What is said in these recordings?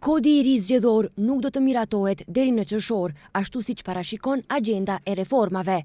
Kodi i ri zgjedhor nuk do të miratohet deri në qershor, ashtu siç parashikon agenda e reformave.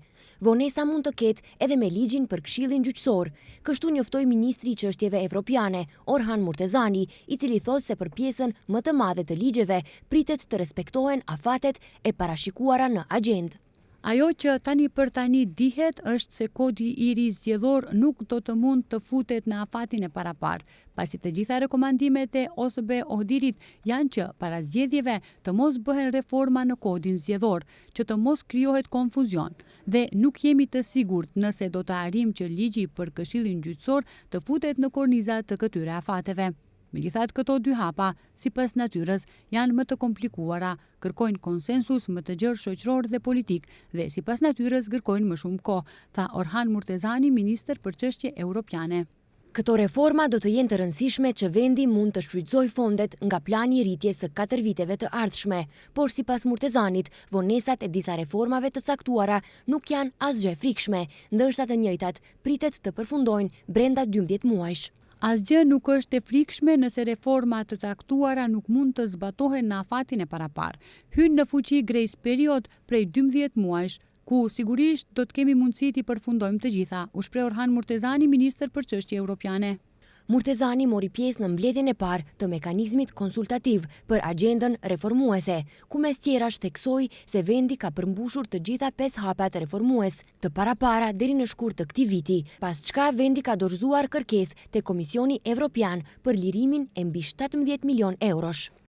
Vonesa mund të ketë edhe me ligjin për Këshillin Gjyqësor, kështu njoftoi ministri i çështjeve evropiane, Orhan Murtezani, i cili thotë se për pjesën më të madhe të ligjeve pritet të respektohen afatet e parashikuara në agjendë. Ajo që tani për tani dihet është se kodi i ri zgjedhor nuk do të mund të futet në afatin e parapar, pasi të gjitha rekomandimet e OSBE Ohdirit janë që para zgjedhjeve të mos bëhen reforma në kodin zgjedhor, që të mos krijohet konfuzion, dhe nuk jemi të sigurt nëse do të arrijmë që ligji për Këshillin Gjyqësor të futet në kornizat të këtyre afateve. Megjithatë, këto dy hapa, sipas natyrës, janë më të komplikuara, kërkojnë konsensus më të gjerë shoqëror dhe politik dhe sipas natyrës kërkojnë më shumë kohë, tha Orhan Murtezani, ministër për çështje europiane. Këto reforma do të jenë të rëndësishme që vendi mund të shfrytëzojë fondet nga plani i rritjes së 4 viteve të ardhshme, por sipas Murtezanit, vonesat e disa reformave të caktuara nuk janë asgjë frikshme, ndërsa të njëjtat pritet të përfundojnë brenda 12 muajsh. Asgjë nuk është e frikshme nëse reforma të caktuara nuk mund të zbatohen në afatin e parapar. Hyn në fuqi grace period prej 12 muajsh, ku sigurisht do të kemi mundësi t'i përfundojmë të gjitha, u shpreh Orhan Murtezani, ministër për çështje europiane. Murtezani mori pjesë në mbledhjen e parë të mekanizmit konsultativ për agjendën reformuese, ku mes tjerash theksoi se vendi ka përmbushur të gjitha 5 hapat reformues të parapara deri në shkurt të këtij viti, pas çka vendi ka dorëzuar kërkesë te Komisioni Evropian për lirimin e mbi 17 milion eurosh.